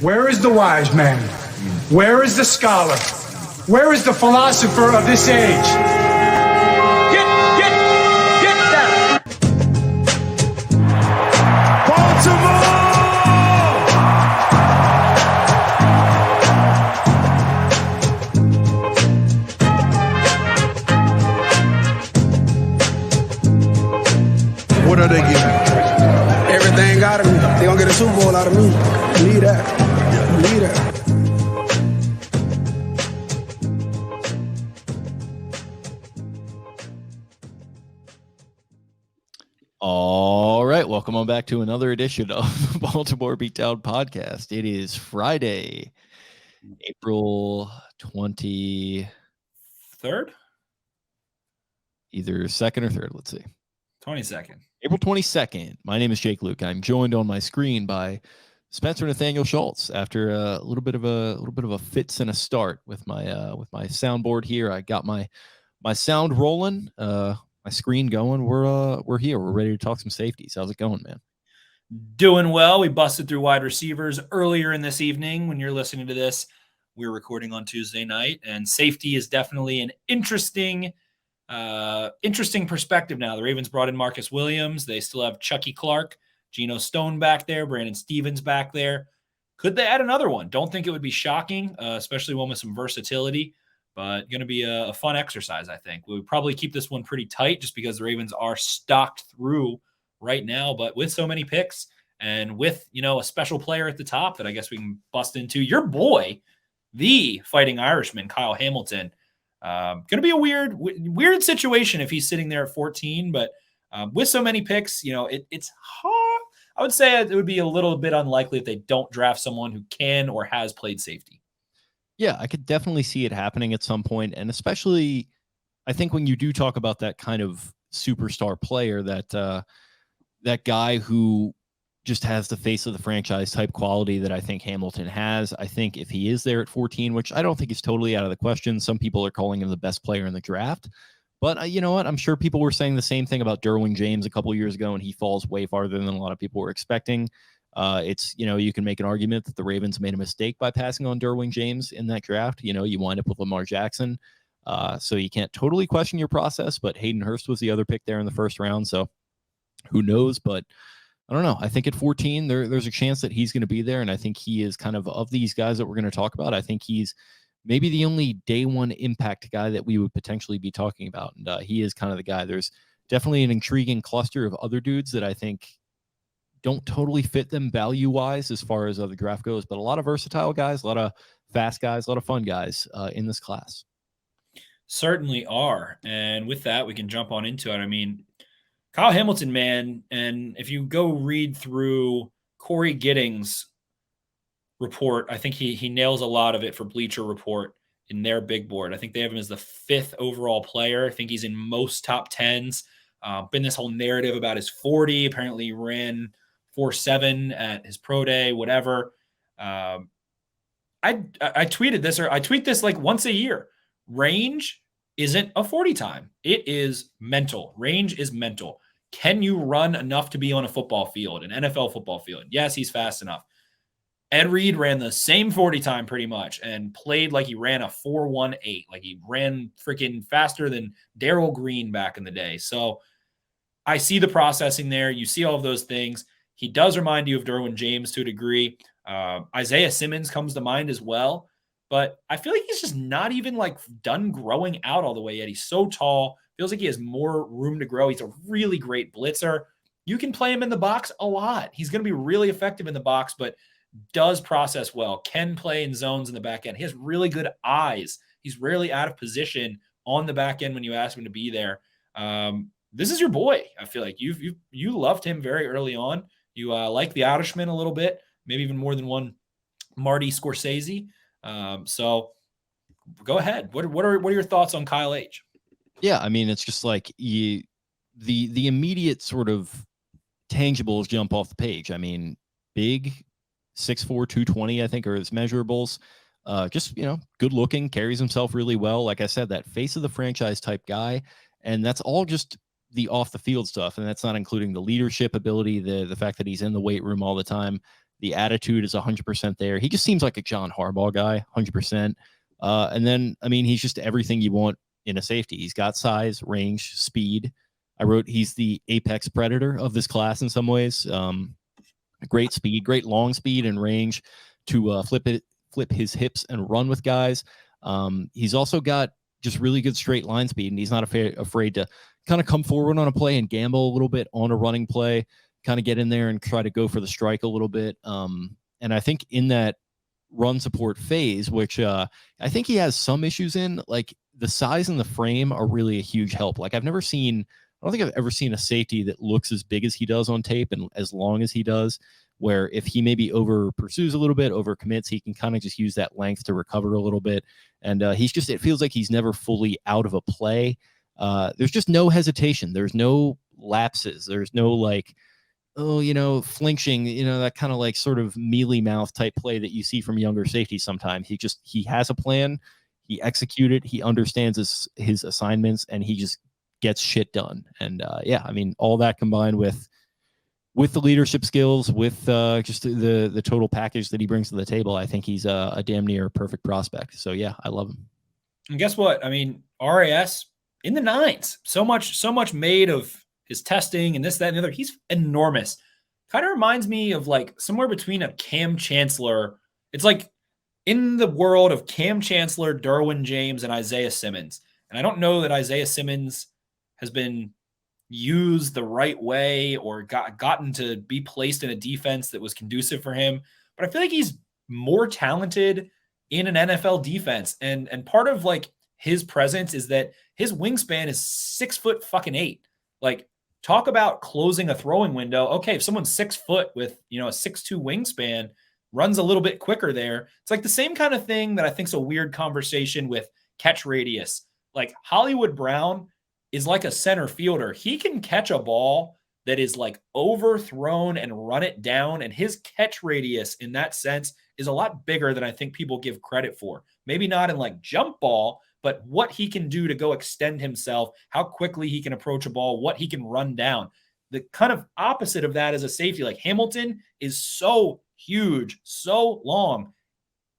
Where is the wise man? Where is the scholar? Where is the philosopher of this age? Get down! Baltimore! What are they giving? Everything out of me. They gonna get a Super Bowl out of me. Believe that. Believe that. All right, welcome on back to another edition of the Baltimore Beatdown podcast. It is Friday, April 23rd, either 2nd or 3rd. Let's see, 22nd. April 22nd. My name is Jake Luke. I'm joined on my screen by Spencer Nathaniel Schultz. After a little bit of a fits and a start with my soundboard here, I got my sound rolling. My screen going. We're here. We're ready to talk some safeties. How's it going, man? Doing well. We busted through wide receivers earlier in this evening. When you're listening to this, we're recording on Tuesday night, and safety is definitely an interesting perspective now. The Ravens brought in Marcus Williams. They still have Chucky Clark, Geno Stone back there, Brandon Stevens back there. Could they add another one? Don't think it would be shocking, especially one with some versatility. But going to be a fun exercise, I think. We would probably keep this one pretty tight just because the Ravens are stocked through right now. But with so many picks and with, a special player at the top that I guess we can bust into, your boy, the Fighting Irishman, Kyle Hamilton. Going to be a weird situation if he's sitting there at 14. But with so many picks, it's hard. I would say it would be a little bit unlikely if they don't draft someone who can or has played safety. Yeah, I could definitely see it happening at some point. And especially, I think when you do talk about that kind of superstar player, that guy who just has the face of the franchise type quality that I think Hamilton has. I think if he is there at 14, which I don't think is totally out of the question, some people are calling him the best player in the draft. But you know what? I'm sure people were saying the same thing about Derwin James a couple of years ago, and he falls way farther than a lot of people were expecting. You can make an argument that the Ravens made a mistake by passing on Derwin James in that draft. You wind up with Lamar Jackson. So you can't totally question your process, but Hayden Hurst was the other pick there in the first round. So who knows? But I don't know. I think at 14, there's a chance that he's going to be there. And I think he is kind of these guys that we're going to talk about. I think he's maybe the only day one impact guy that we would potentially be talking about. And he is kind of the guy. There's definitely an intriguing cluster of other dudes that I think don't totally fit them value-wise as far as the draft goes, but a lot of versatile guys, a lot of fast guys, a lot of fun guys in this class. Certainly are. And with that, we can jump on into it. I mean, Kyle Hamilton, man, and if you go read through Corey Giddings' report, I think he nails a lot of it for Bleacher Report in their big board. I think they have him as the 5th overall player. I think he's in most top 10s. Been this whole narrative about his 40. Apparently he ran 4.7 at his pro day, whatever. I tweeted this, or I tweet this like once a year. Range isn't a 40 time. It is mental. Range is mental. Can you run enough to be on a football field, an NFL football field? Yes, he's fast enough. Ed Reed ran the same 40 time pretty much and played like he ran a 4.18, like he ran freaking faster than Darryl Green back in the day. So I see the processing there. You see all of those things. He does remind you of Derwin James to a degree. Isaiah Simmons comes to mind as well. But I feel like he's just not even like done growing out all the way yet. He's so tall. Feels like he has more room to grow. He's a really great blitzer. You can play him in the box a lot. He's going to be really effective in the box, but does process well, can play in zones in the back end. He has really good eyes. He's rarely out of position on the back end when you ask him to be there. This is your boy. I feel like you loved him very early on. You like the Irishman a little bit, maybe even more than one Marty Scorsese. So go ahead. What are your thoughts on Kyle H? Yeah, I mean, it's just like the immediate sort of tangibles jump off the page. I mean, big, 6'4", 220, I think, are his measurables. Just, good looking, carries himself really well. Like I said, that face of the franchise type guy. And that's all just the off the field stuff. And that's not including the leadership ability, the fact that he's in the weight room all the time. The attitude is 100% there. He just seems like a John Harbaugh guy, 100%. And then, I mean, he's just everything you want in a safety. He's got size, range, speed. I wrote he's the apex predator of this class in some ways. Great speed, great long speed and range to flip his hips and run with guys. He's also got just really good straight line speed, and he's not afraid to kind of come forward on a play and gamble a little bit on a running play, kind of get in there and try to go for the strike a little bit. And I think in that run support phase, which I think he has some issues in, like the size and the frame are really a huge help. Like I don't think I've ever seen a safety that looks as big as he does on tape and as long as he does, where if he maybe over pursues a little bit, over commits, he can kind of just use that length to recover a little bit. And it feels like he's never fully out of a play. There's just no hesitation. There's no lapses. There's no like, flinching, that kind of like sort of mealy mouth type play that you see from younger safeties sometimes. He has a plan, he executes it, he understands his assignments, and he just gets shit done. And I mean, all that combined with the leadership skills, with just the total package that he brings to the table, I think he's a damn near perfect prospect. So yeah, I love him. And guess what? I mean, RAS in the 9s, so much made of his testing and this, that, and the other. He's enormous. Kind of reminds me of like somewhere between a Cam Chancellor. It's like in the world of Cam Chancellor, Derwin James, and Isaiah Simmons. And I don't know that Isaiah Simmons has been used the right way or gotten to be placed in a defense that was conducive for him. But I feel like he's more talented in an NFL defense. And part of like his presence is that his wingspan is 6'8". Like, talk about closing a throwing window. Okay, if someone's 6 foot with, a 6'2" wingspan, runs a little bit quicker there. It's like the same kind of thing that I think is a weird conversation with catch radius. Like Hollywood Brown is like a center fielder. He can catch a ball that is like overthrown and run it down. And his catch radius in that sense is a lot bigger than I think people give credit for. Maybe not in like jump ball, but what he can do to go extend himself, how quickly he can approach a ball, what he can run down. The kind of opposite of that is a safety. Like Hamilton is so huge, so long.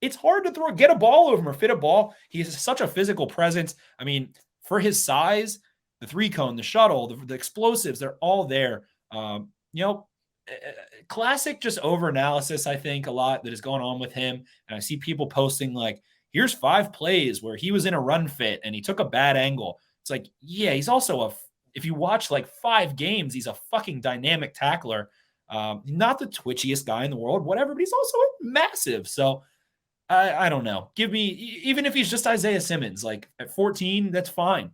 It's hard to get a ball over him or fit a ball. He has such a physical presence. I mean, for his size, the 3-cone, the shuttle, the explosives, they're all there. Classic just over-analysis, I think, a lot that is going on with him. And I see people posting like, here's 5 plays where he was in a run fit and he took a bad angle. It's like, yeah, he's also if you watch like 5 games, he's a fucking dynamic tackler. Not the twitchiest guy in the world, whatever, but he's also massive. So I don't know. Give me, even if he's just Isaiah Simmons, like at 14, that's fine.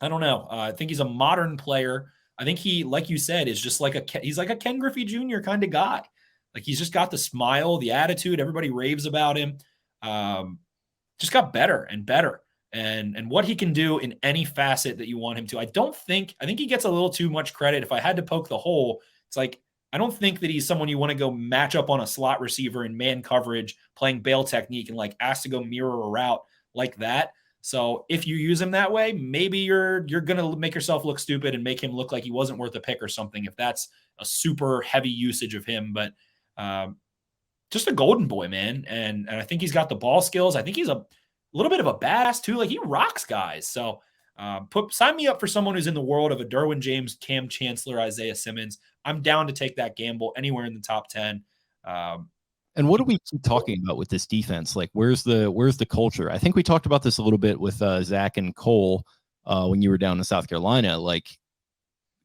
I don't know. I think he's a modern player. I think he, like you said, is just like he's like a Ken Griffey Jr. kind of guy. Like he's just got the smile, the attitude. Everybody raves about him. Just got better and better. And what he can do in any facet that you want him to. I think he gets a little too much credit. If I had to poke the hole, it's like, I don't think that he's someone you want to go match up on a slot receiver in man coverage, playing bail technique and like ask to go mirror a route like that. So if you use him that way, maybe you're going to make yourself look stupid and make him look like he wasn't worth a pick or something, if that's a super heavy usage of him. But just a golden boy, man. And I think he's got the ball skills. I think he's a little bit of a badass too. Like he rocks guys. So sign me up for someone who's in the world of a Derwin James, Cam Chancellor, Isaiah Simmons. I'm down to take that gamble anywhere in the top 10. And what do we keep talking about with this defense? Like, where's the culture? I think we talked about this a little bit with Zach and Cole when you were down in South Carolina. Like,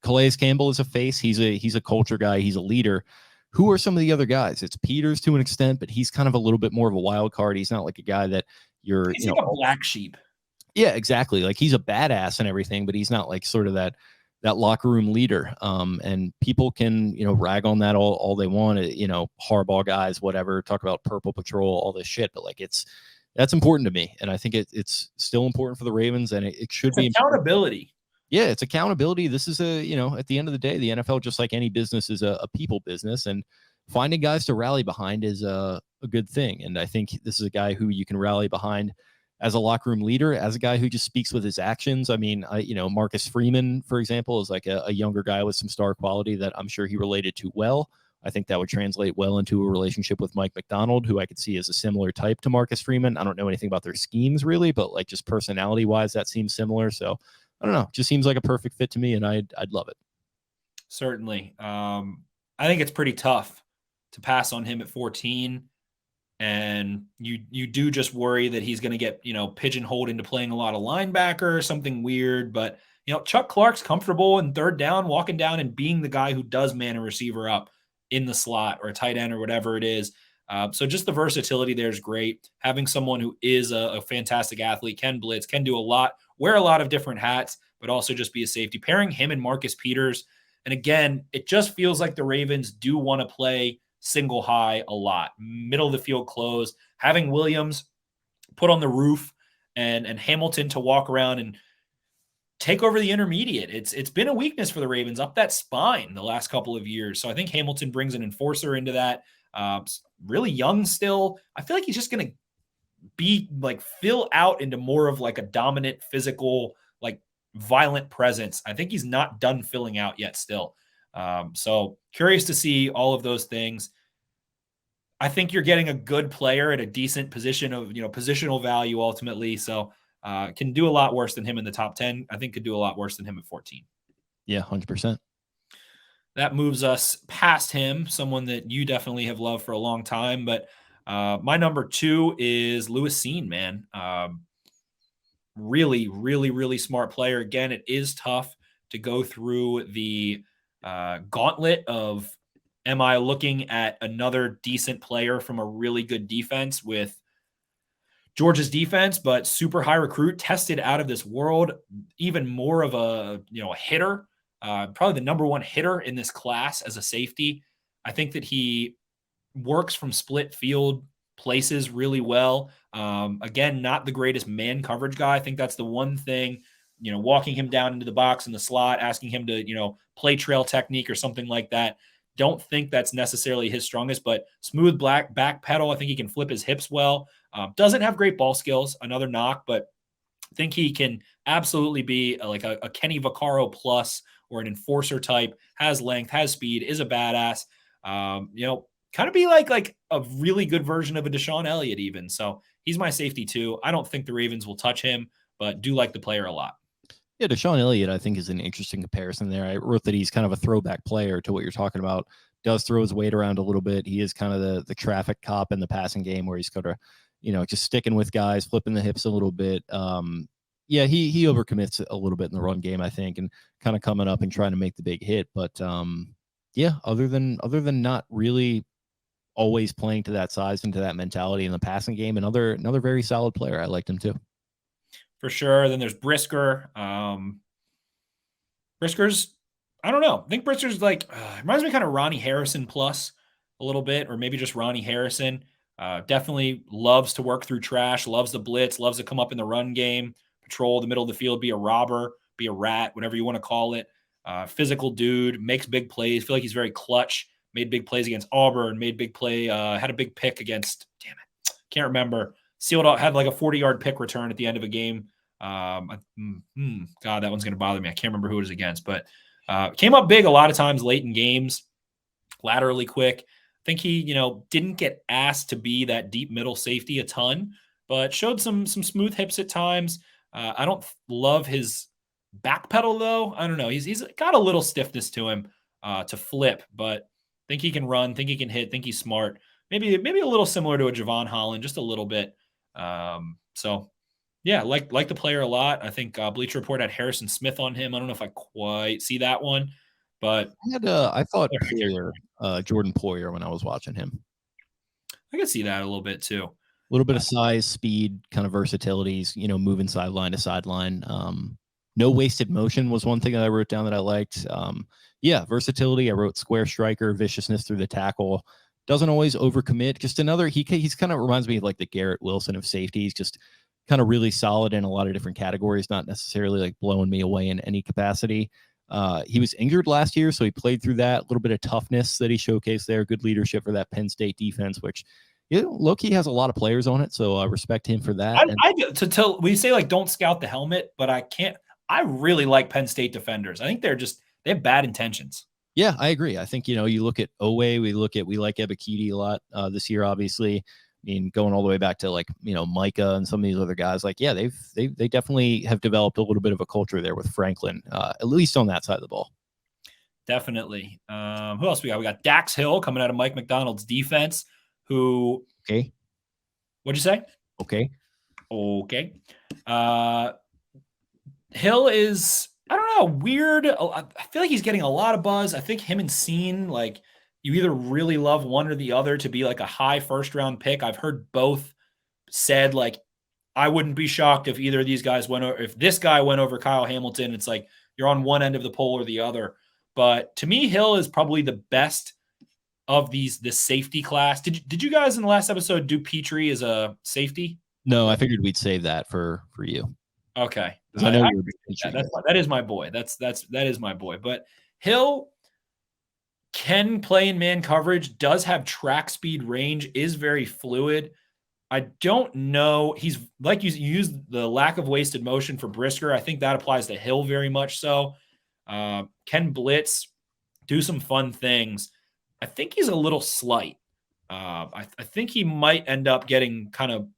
Calais Campbell is a face. He's a culture guy. He's a leader. Who are some of the other guys? It's Peters to an extent, but he's kind of a little bit more of a wild card. He's not like a guy that he's like a black sheep. Yeah, exactly. Like he's a badass and everything, but he's not like sort of that locker room leader. And people can, rag on that all they want, Harbaugh guys, whatever, talk about Purple Patrol, all this shit. But like, that's important to me. And I think it's still important for the Ravens, and it should be accountability. Yeah, it's accountability. This is at the end of the day, the NFL, just like any business, is a people business, and finding guys to rally behind is a good thing. And I think this is a guy who you can rally behind as a locker room leader, as a guy who just speaks with his actions. I mean, Marcus Freeman, for example, is like a younger guy with some star quality that I'm sure he related to well. I think that would translate well into a relationship with Mike McDonald, who I could see as a similar type to Marcus Freeman. I don't know anything about their schemes really, but like just personality wise, that seems similar. So I don't know, just seems like a perfect fit to me, and I'd love it. Certainly. I think it's pretty tough to pass on him at 14. And you do just worry that he's going to get, pigeonholed into playing a lot of linebacker or something weird. But, Chuck Clark's comfortable in third down, walking down and being the guy who does man a receiver up in the slot or a tight end or whatever it is. So just the versatility there is great. Having someone who is a fantastic athlete, can blitz, can do a lot, wear a lot of different hats, but also just be a safety. Pairing him and Marcus Peters. And again, it just feels like the Ravens do want to play single high a lot, middle of the field close, having Williams put on the roof and Hamilton to walk around and take over the intermediate. It's been a weakness for the Ravens up that spine the last couple of years. So I think Hamilton brings an enforcer into that. Really young still. I feel like he's just going to be like fill out into more of like a dominant physical, like violent presence. I think he's not done filling out yet still. So curious to see all of those things. I think you're getting a good player at a decent position of, positional value ultimately. So can do a lot worse than him in the top 10. I think could do a lot worse than him at 14. Yeah, 100%. That moves us past him, someone that you definitely have loved for a long time. But my number 2 is Lewis Cine, man. Really, really, really smart player. Again, it is tough to go through the gauntlet of, am I looking at another decent player from a really good defense with Georgia's defense, but super high recruit, tested out of this world, even more of a hitter, probably the number 1 hitter in this class as a safety. I think that he works from split field places really well. Again, not the greatest man coverage guy. I think that's the one thing, walking him down into the box in the slot, asking him to, play trail technique or something like that. Don't think that's necessarily his strongest, but smooth back pedal. I think he can flip his hips well. Doesn't have great ball skills, another knock, but I think he can absolutely be like a Kenny Vaccaro plus or an enforcer type, has length, has speed, is a badass. Kind of be like a really good version of a Deshaun Elliott even. So he's my safety too. I don't think the Ravens will touch him, but do like the player a lot. Yeah, Deshaun Elliott, I think, is an interesting comparison there. I wrote that he's kind of a throwback player to what you're talking about. Does throw his weight around a little bit. He is kind of the traffic cop in the passing game where he's kind of, just sticking with guys, flipping the hips a little bit. Yeah, he overcommits a little bit in the run game, I think, and kind of coming up and trying to make the big hit. But yeah, other than not really always playing to that size and to that mentality in the passing game, another very solid player. I liked him too. For sure. Then there's Brisker. Brisker's, I don't know. I think Brisker's like, reminds me kind of Ronnie Harrison plus a little bit, or maybe just Ronnie Harrison. Definitely loves to work through trash, loves the blitz, loves to come up in the run game, patrol the middle of the field, be a robber, be a rat, whatever you want to call it. Physical dude, makes big plays. Feel like he's very clutch. Made big plays against Auburn, made big play, had a big pick against, can't remember. Sealed out, had like a 40-yard pick return at the end of a game. God, that one's going to bother me. I can't remember who it was against, but came up big a lot of times late in games, laterally quick. I think he, didn't get asked to be that deep middle safety a ton, but showed some smooth hips at times. I don't love his back pedal though. I don't know. He's got a little stiffness to him to flip, but think he can run, think he can hit, think he's smart. Maybe a little similar to a Javon Holland, just a little bit. So yeah, like the player a lot. I think Bleacher Report had Harrison Smith on him. I don't know if I quite see that one, but I thought Jordan Poyer when I was watching him. I could see that a little bit too. A little bit of size, speed, kind of versatilities, moving sideline to sideline. No wasted motion was one thing that I wrote down that I liked. Yeah, versatility. I wrote square striker, viciousness through the tackle. Doesn't always overcommit. Just another, he's kind of reminds me of like the Garrett Wilson of safeties, just kind of really solid in a lot of different categories, not necessarily like blowing me away in any capacity. He was injured last year, so he played through that. A little bit of toughness that he showcased there. Good leadership for that Penn State defense, which Loki has a lot of players on it, so I respect him for that. We say like don't scout the helmet, but I really like Penn State defenders. I think they have bad intentions. Yeah, I agree. I think, you look at Owe, we like Ebikidi a lot this year, obviously. I mean, going all the way back to like, Micah and some of these other guys, like, yeah, they definitely have developed a little bit of a culture there with Franklin, at least on that side of the ball. Definitely. Who else we got? We got Dax Hill coming out of Mike McDonald's defense, who, Okay. what'd you say? Okay. Okay. Hill is, I don't know, weird. I feel like he's getting a lot of buzz. I think him and Scene, like, you either really love one or the other to be like a high first round pick. I've heard both said, like, I wouldn't be shocked if either of these guys went over, if this guy went over Kyle Hamilton. It's like you're on one end of the pole or the other. But to me, Hill is probably the best of this safety class. Did you guys in the last episode do Petrie as a safety? No, I figured we'd save that for you. Okay. I know you're a big Petrie. That is my boy. That is my boy. But Hill can play in man coverage, does have track speed range, is very fluid. I don't know. He's like you used the lack of wasted motion for Brisker. I think that applies to Hill very much so. Can blitz, do some fun things. I think he's a little slight. I think he might end up getting kind of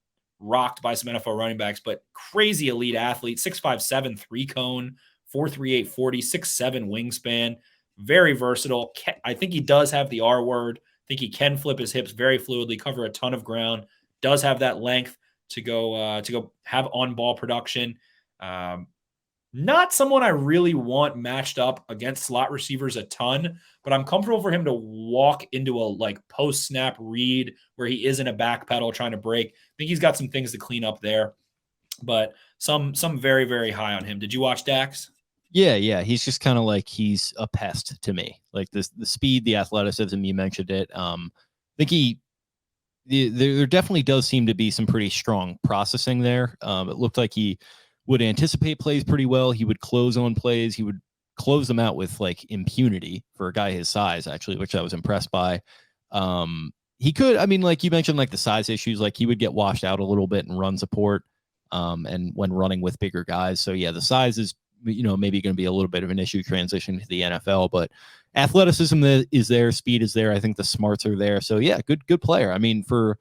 rocked by some NFL running backs, but crazy elite athlete, 6'5", 3 cone, 4.38 40, 6'7" wingspan, very versatile. I think he does have the R word. I think he can flip his hips very fluidly, cover a ton of ground, does have that length to go have on-ball production. Not someone I really want matched up against slot receivers a ton, but I'm comfortable for him to walk into a like post-snap read where he isn't a backpedal trying to break. I think he's got some things to clean up there, but some very, very high on him. Did you watch Dax? Yeah. He's just kind of like he's a pest to me. Like the speed, the athleticism, you mentioned it. I think there definitely does seem to be some pretty strong processing there. It looked like he would anticipate plays pretty well. He would close on plays. He would close them out with like impunity for a guy his size, actually, which I was impressed by. He could, I mean, like you mentioned, like the size issues, like he would get washed out a little bit in run support and when running with bigger guys. So yeah, the size is, maybe going to be a little bit of an issue transition to the NFL, but athleticism is there, speed is there. I think the smarts are there. So yeah, good player. I mean, for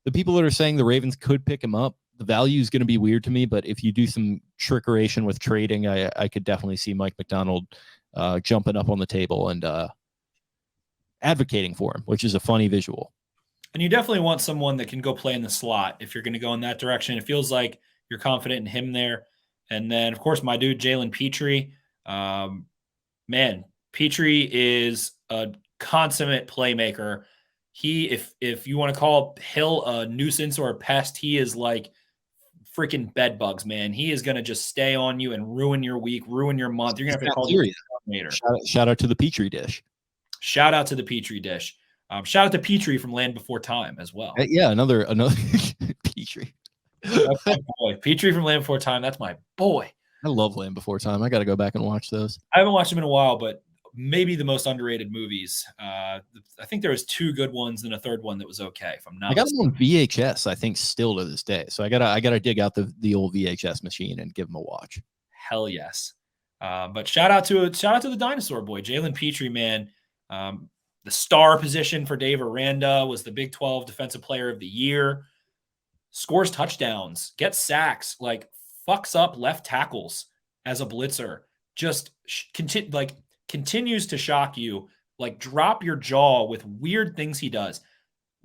the people that are saying the Ravens could pick him up, the value is going to be weird to me, but if you do some trickeration with trading, I could definitely see Mike McDonald jumping up on the table and advocating for him, which is a funny visual. And you definitely want someone that can go play in the slot if you're going to go in that direction. It feels like you're confident in him there. And then, of course, my dude, Jalen Petrie. Man, Petrie is a consummate playmaker. If you want to call Hill a nuisance or a pest, he is like freaking bed bugs, man. He is going to just stay on you and ruin your week, ruin your month. You're going to have to call him coordinator. Shout out to the Petrie dish. Shout out to the Petrie dish. Shout out to Petrie from Land Before Time as well. Yeah, another Petrie. That's my boy. Petrie from Land Before Time. That's my boy. I love Land Before Time. I got to go back and watch those. I haven't watched them in a while, but maybe the most underrated movies. I think there was 2 good ones and a third one that was okay. If I'm not, I got them on VHS. I think still to this day. So I gotta dig out the old VHS machine and give them a watch. Hell yes. But shout out to the dinosaur boy, Jalen Petrie, man. The star position for Dave Aranda was the Big 12 Defensive Player of the Year. Scores touchdowns, gets sacks, like fucks up left tackles as a blitzer. Just continues to shock you, like drop your jaw with weird things he does.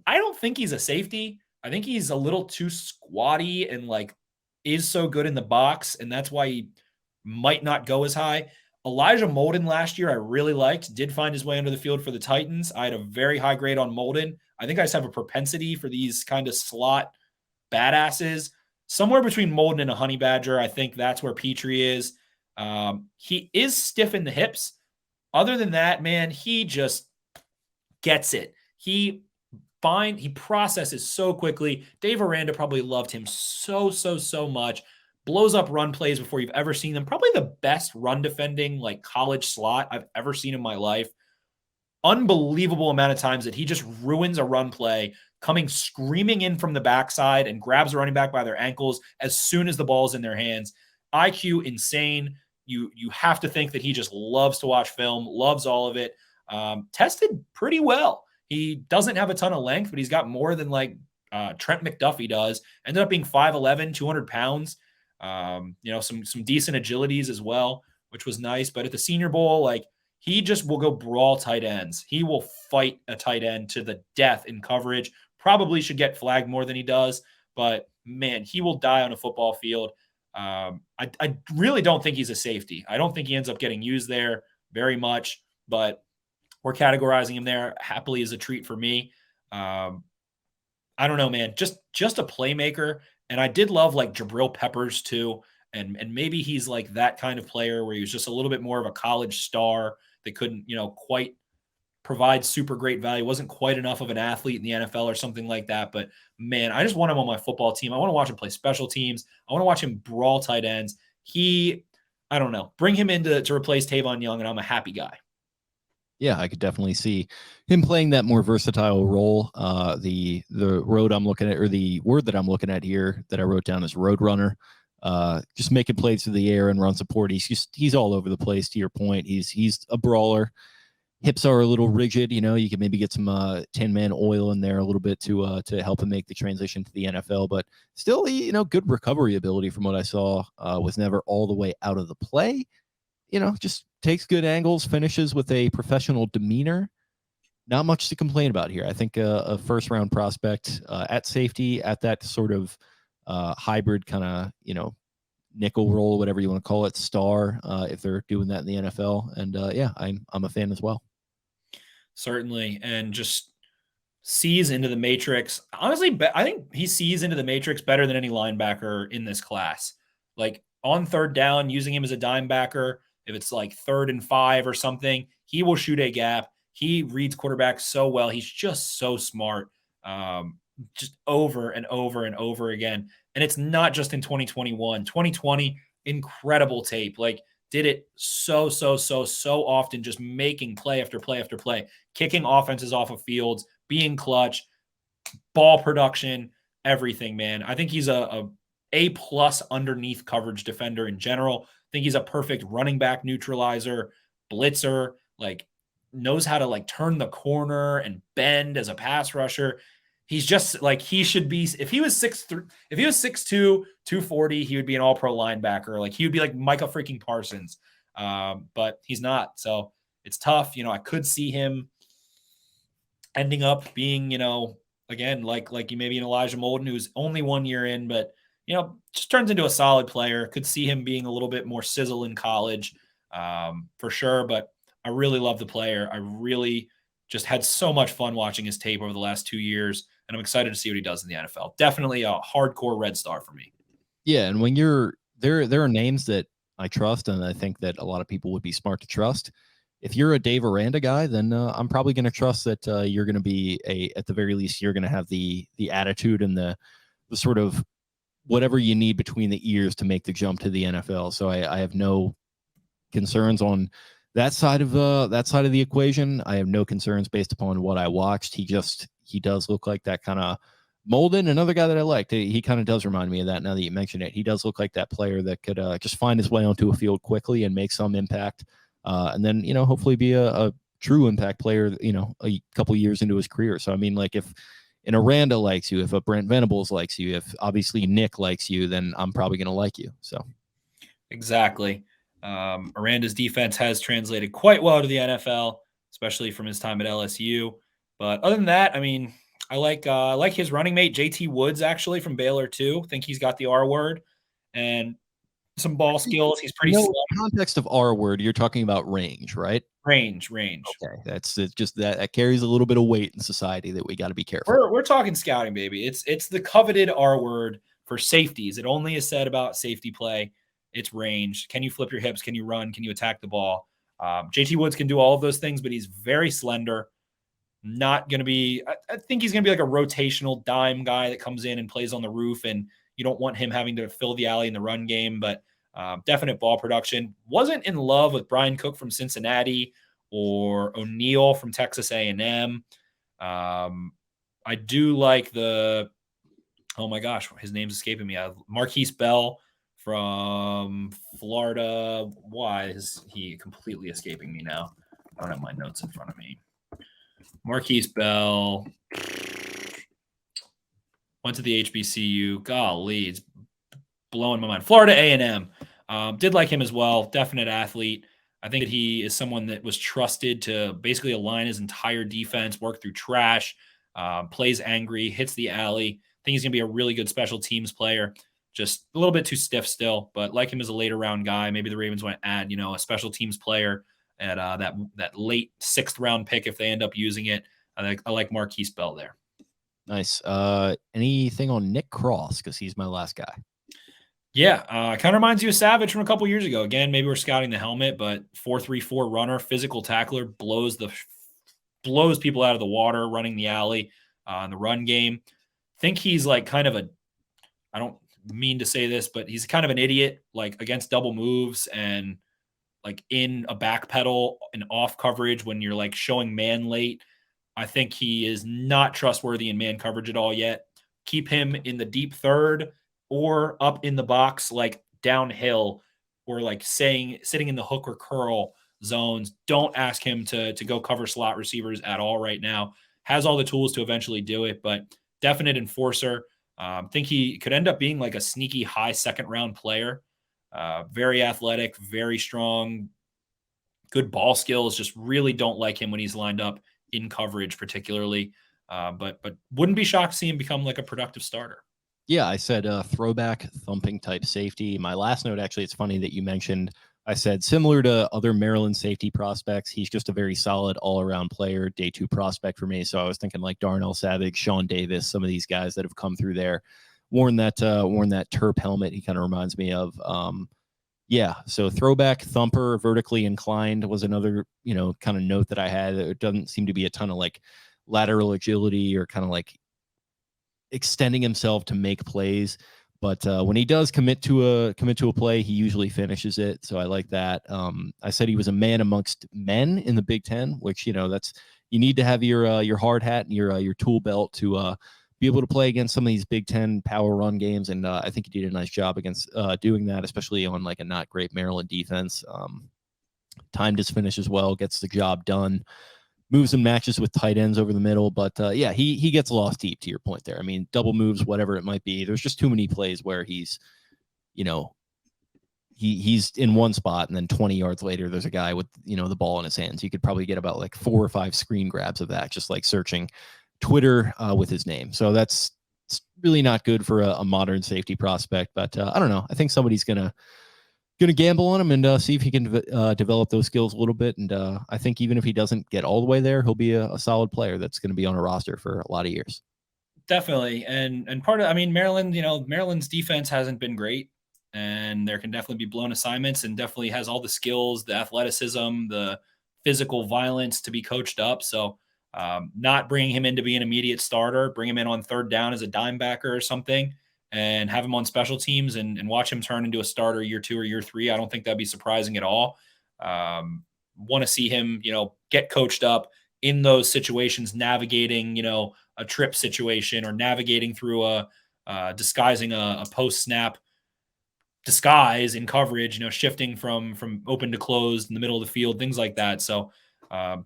I don't think he's a safety. I think he's a little too squatty and like is so good in the box, and that's why he might not go as high. Elijah Molden last year I really liked, did find his way under the field for the Titans. I had a very high grade on Molden. I think I just have a propensity for these kind of slot badasses. Somewhere between Molden and a honey badger, I think that's where Petrie is. He is stiff in the hips. Other than that, man, he just gets it. He processes so quickly. Dave Aranda probably loved him so much. Blows up run plays before you've ever seen them. Probably the best run defending like college slot I've ever seen in my life. Unbelievable amount of times that he just ruins a run play, coming screaming in from the backside and grabs a running back by their ankles as soon as the ball's in their hands. IQ insane. You have to think that he just loves to watch film, loves all of it. Tested pretty well. He doesn't have a ton of length, but he's got more than like Trent McDuffie does. Ended up being 5'11", 200 pounds. Some decent agilities as well, which was nice. But at the Senior Bowl, like, he just will go brawl tight ends. He will fight a tight end to the death in coverage. Probably should get flagged more than he does, but man, he will die on a football field. I really don't think he's a safety. I don't think he ends up getting used there very much, but we're categorizing him there happily as a treat for me. I don't know, man, just a playmaker. And I did love like Jabril Peppers too. And maybe he's like that kind of player where he was just a little bit more of a college star that couldn't, quite provide super great value. Wasn't quite enough of an athlete in the NFL or something like that. But man, I just want him on my football team. I want to watch him play special teams. I want to watch him brawl tight ends. I don't know, bring him in to replace Tavon Young, and I'm a happy guy. Yeah, I could definitely see him playing that more versatile role. The road I'm looking at, or the word that I'm looking at here that I wrote down is road runner. Just making plays through the air and run support. He's all over the place. To your point, he's a brawler. Hips are a little rigid. You can maybe get some 10-man oil in there a little bit to help him make the transition to the NFL. But still, good recovery ability from what I saw. Was never all the way out of the play. Just takes good angles, finishes with a professional demeanor. Not much to complain about here. I think a first-round prospect at safety, at that sort of hybrid kind of, nickel role, whatever you want to call it, star, if they're doing that in the NFL. And I'm a fan as well. Certainly. And just sees into the matrix. Honestly, I think he sees into the matrix better than any linebacker in this class. Like on third down, using him as a dime backer, if it's like 3rd and 5 or something, he will shoot a gap. He reads quarterbacks so well. He's just so smart. Just over and over and over again. And it's not just in 2021. 2020, incredible tape. Like, did it so often, just making play after play after play, kicking offenses off of fields, being clutch, ball production, everything, man. I think he's a plus underneath coverage defender in general. I think he's a perfect running back neutralizer, blitzer, like knows how to like turn the corner and bend as a pass rusher. He's just like, he should be, if he was 6'2", 240, he would be an all-pro linebacker. Like, he would be like Micah freaking Parsons. But he's not. So it's tough. I could see him ending up being, again, like maybe an Elijah Molden, who's only 1 year in, but, just turns into a solid player. Could see him being a little bit more sizzle in college, for sure. But I really love the player. I really just had so much fun watching his tape over the last 2 years. And I'm excited to see what he does in the NFL. Definitely a hardcore Red Star for me. Yeah, and when you're there are names that I trust, and I think that a lot of people would be smart to trust. If you're a Dave Aranda guy, then I'm probably going to trust that you're going to be at the very least, you're going to have the attitude and the sort of whatever you need between the ears to make the jump to the NFL. So I have no concerns on that side of the equation. I have no concerns based upon what I watched. He does look like that kind of Molden, another guy that I liked. He kind of does remind me of that now that you mention it. He does look like that player that could just find his way onto a field quickly and make some impact. And then, hopefully be a true impact player, a couple years into his career. So, I mean, like if an Aranda likes you, if a Brent Venables likes you, if obviously Nick likes you, then I'm probably going to like you. So exactly. Aranda's defense has translated quite well to the NFL, especially from his time at LSU. But other than that, I mean, I like his running mate, JT Woods, actually, from Baylor, too. I think he's got the R word and some ball skills. He's pretty in context of R word, you're talking about range, right? Range. Okay, that's just that carries a little bit of weight in society that we got to be careful. We're talking scouting, baby. It's the coveted R word for safeties. It only is said about safety play. It's range. Can you flip your hips? Can you run? Can you attack the ball? JT Woods can do all of those things, but he's very slender. Not going to be, I think he's going to be like a rotational dime guy that comes in and plays on the roof, and you don't want him having to fill the alley in the run game, but definite ball production. Wasn't in love with Brian Cook from Cincinnati or O'Neal from Texas A&M. I do like oh my gosh, his name's escaping me. Marquis Bell from Florida. Why is he completely escaping me now? I don't have my notes in front of me. Marquis Bell went to the HBCU. Golly, it's blowing my mind. Florida A&M. Did like him as well. Definite athlete. I think that he is someone that was trusted to basically align his entire defense, work through trash, plays angry, hits the alley. I think he's going to be a really good special teams player. Just a little bit too stiff still, but like him as a later round guy. Maybe the Ravens want to add, a special teams player at that late 6th round pick if they end up using it. I like Marquis Bell there. Nice. Anything on Nick Cross? Because he's my last guy. Yeah, kind of reminds you of Savage from a couple years ago. Again, maybe we're scouting the helmet, but 4.34 runner, physical tackler, blows people out of the water, running the alley in the run game. Think he's like kind of I don't mean to say this, but he's kind of an idiot, like against double moves and like in a back pedal and off coverage when you're like showing man late. I think he is not trustworthy in man coverage at all yet. Keep him in the deep third or up in the box, like downhill, or like sitting in the hook or curl zones. Don't ask him to go cover slot receivers at all right now. Has all the tools to eventually do it, but definite enforcer. Think he could end up being like a sneaky high 2nd round player. Very athletic, very strong, good ball skills. Just really don't like him when he's lined up in coverage, particularly. But wouldn't be shocked to see him become like a productive starter. Yeah, I said throwback thumping type safety. My last note, actually, it's funny that you mentioned, I said similar to other Maryland safety prospects, he's just a very solid all-around player, day 2 prospect for me. So I was thinking like Darnell Savage, Sean Davis, some of these guys that have come through there, worn that Terp helmet. He kind of reminds me of. Yeah, so throwback thumper, vertically inclined was another, kind of note that I had. There doesn't seem to be a ton of like lateral agility or kind of like extending himself to make plays, but when he does commit to a play, he usually finishes it. So I like that. I said he was a man amongst men in the Big Ten, which that's you need to have your hard hat and your tool belt to be able to play against some of these Big Ten power run games, and I think he did a nice job against doing that, especially on like a not great Maryland defense. Timed his finish as well, gets the job done. Moves and matches with tight ends over the middle, but yeah, he gets lost deep, to your point there. I mean, double moves, whatever it might be. There's just too many plays where he's in one spot and then 20 yards later, there's a guy with, the ball in his hands. You could probably get about like 4 or 5 screen grabs of that, just like searching Twitter with his name. So it's really not good for a modern safety prospect, but I don't know. I think somebody's going to gamble on him and see if he can develop those skills a little bit. And I think even if he doesn't get all the way there, he'll be a solid player that's going to be on a roster for a lot of years. Definitely. And part of, Maryland, Maryland's defense hasn't been great, and there can definitely be blown assignments, and definitely has all the skills, the athleticism, the physical violence to be coached up. So not bringing him in to be an immediate starter, bring him in on 3rd down as a dime backer or something, and have him on special teams and watch him turn into a starter year 2 or year 3. I don't think that'd be surprising at all. Want to see him, get coached up in those situations, navigating, a trip situation or navigating through disguising a post-snap disguise in coverage, shifting from open to closed in the middle of the field, things like that. So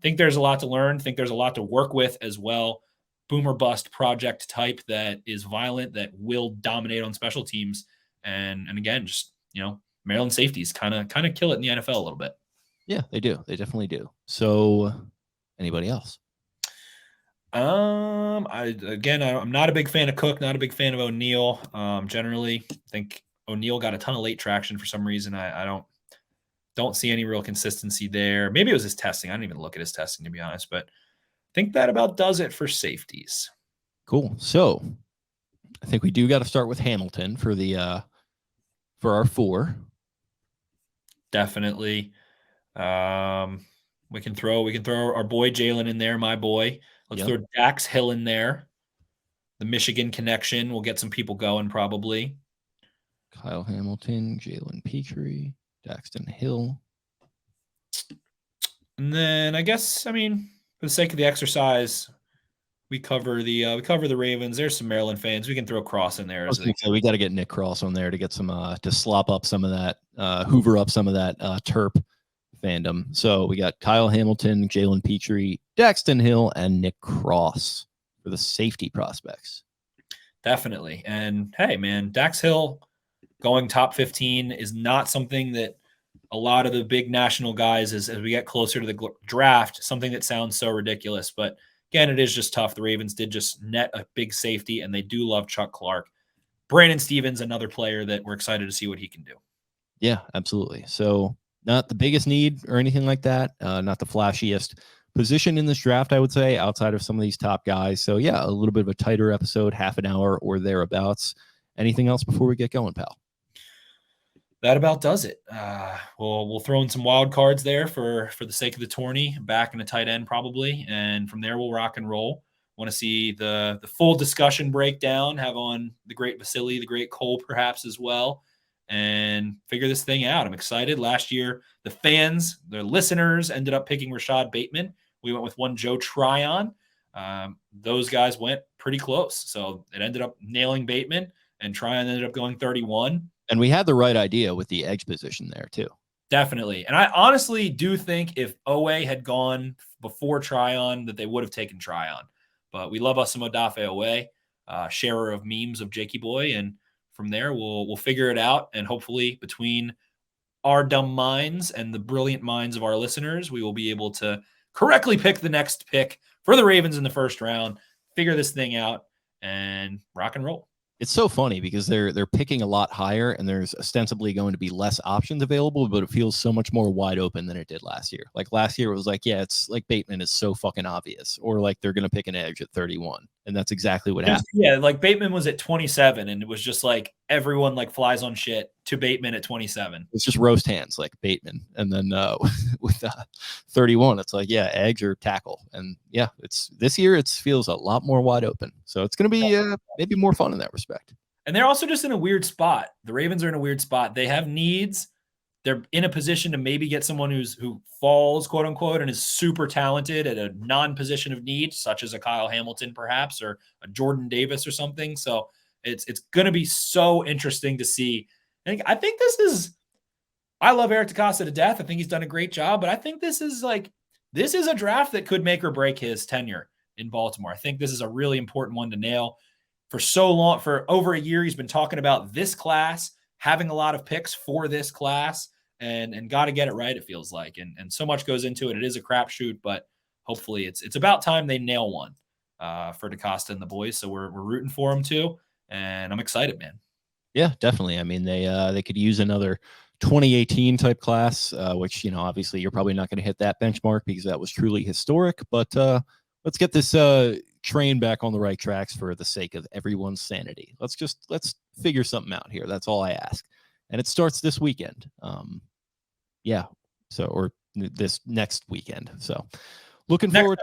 think there's a lot to learn. Think there's a lot to work with as well. Boomer bust project type that is violent, that will dominate on special teams. And again, just, Maryland safeties kind of kill it in the NFL a little bit. Yeah, they do. They definitely do. So anybody else? I'm not a big fan of Cook, not a big fan of O'Neal. Generally, I think O'Neal got a ton of late traction for some reason. I don't see any real consistency there. Maybe it was his testing. I didn't even look at his testing, to be honest, but I think that about does it for safeties. Cool. So I think we do got to start with Hamilton for for our 4. Definitely. We can throw our boy Jalen in there, my boy. Let's throw Dax Hill in there. The Michigan connection will get some people going probably. Kyle Hamilton, Jalen Petrie, Daxton Hill. And then I guess, for the sake of the exercise, we cover the Ravens. There's some Maryland fans. We can throw Cross in there. We got to get Nick Cross on there to get some to slop up some of that, hoover up some of that Terp fandom. So we got Kyle Hamilton, Jalen Petrie, Daxton Hill, and Nick Cross for the safety prospects. Definitely. And hey, man, Dax Hill going top 15 is not something that a lot of the big national guys, as we get closer to the draft, something that sounds so ridiculous. But again, it is just tough. The Ravens did just net a big safety, and they do love Chuck Clark. Brandon Stevens, another player that we're excited to see what he can do. Yeah, absolutely. So not the biggest need or anything like that. Not the flashiest position in this draft, I would say, outside of some of these top guys. So yeah, a little bit of a tighter episode, half an hour or thereabouts. Anything else before we get going, pal? That about does it. We'll throw in some wild cards there for the sake of the tourney, back in a tight end probably, and from there we'll rock and roll. Want to see the full discussion breakdown, have on the great Vasily, the great Cole perhaps as well, and figure this thing out. I'm excited. Last year, the fans, the listeners ended up picking Rashad Bateman. We went with one Joe Tryon. Those guys went pretty close. So it ended up nailing Bateman, and Tryon ended up going 31. And we had the right idea with the edge position there too. Definitely. And I honestly do think if Owe had gone before Tryon, that they would have taken Tryon. But we love us some Odafe Owe, sharer of memes of Jakey Boy. And from there, we'll figure it out. And hopefully between our dumb minds and the brilliant minds of our listeners, we will be able to correctly pick the next pick for the Ravens in the first round, figure this thing out, and rock and roll. It's so funny because they're picking a lot higher, and there's ostensibly going to be less options available, but it feels so much more wide open than it did last year. Like last year, it was like, yeah, it's like Bateman is so fucking obvious, or like they're going to pick an edge at 31, and that's exactly what happened. Yeah, like Bateman was at 27, and it was just like everyone like flies on shit to Bateman at 27. It's just roast hands like Bateman, and then with 31, it's like, yeah, edge or tackle, and yeah, it's this year it feels a lot more wide open, so it's going to be maybe more fun in that respect. And they're also just in a weird spot. The Ravens are in a weird spot. They have needs. They're in a position to maybe get someone who falls, quote unquote, and is super talented at a non-position of need, such as a Kyle Hamilton, perhaps, or a Jordan Davis or something. So it's going to be so interesting to see. I think I love Eric DeCosta to death. I think he's done a great job, but I think this is a draft that could make or break his tenure in Baltimore. I think this is a really important one to nail. For so long, for over a year, he's been talking about this class, having a lot of picks for this class, and got to get it right, it feels like. And so much goes into it. It is a crapshoot, but hopefully it's about time they nail one for DeCosta and the boys. So we're rooting for them too, and I'm excited, man. Yeah, definitely. I mean, they could use another 2018 type class, which, obviously you're probably not going to hit that benchmark because that was truly historic, but let's get this train back on the right tracks for the sake of everyone's sanity. Let's figure something out here. That's all I ask. And it starts this weekend. Or this next weekend. So looking forward.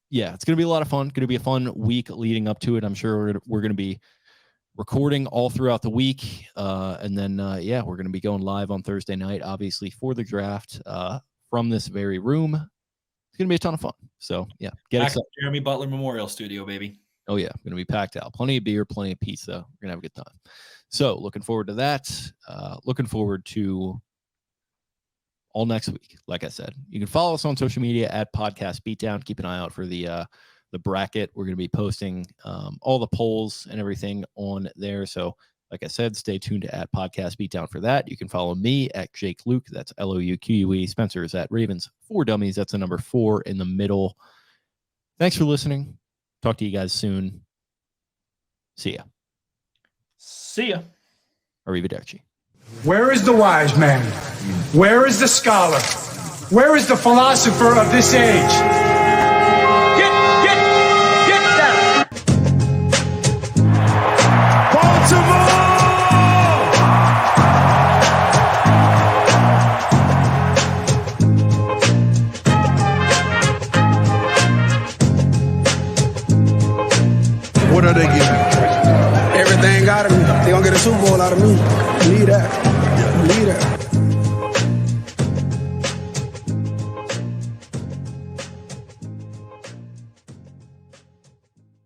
Yeah, it's going to be a lot of fun. Going to be a fun week leading up to it. I'm sure we're going to be recording all throughout the week. And then, we're going to be going live on Thursday night, obviously, for the draft from this very room. It's going to be a ton of fun. So, yeah, get excited. Jeremy Butler Memorial Studio, baby. Oh, yeah, going to be packed out. Plenty of beer, plenty of pizza. We're going to have a good time. So, looking forward to that. Looking forward to all next week. Like I said, you can follow us on social media at Podcast Beatdown. Keep an eye out for the bracket. We're going to be posting all the polls and everything on there. So, like I said, stay tuned to at Podcast Beatdown for that. You can follow me at Jake Luke. That's LOUQUE. Spencer is at Ravens 4 Dummies. That's the number 4 in the middle. Thanks for listening. Talk to you guys soon. See ya. See ya. Arrivederci. Where is the wise man? Where is the scholar? Where is the philosopher of this age? Get down! Baltimore! What are they getting? Everything out of me. They gonna get a Super Bowl out of me. Believe that.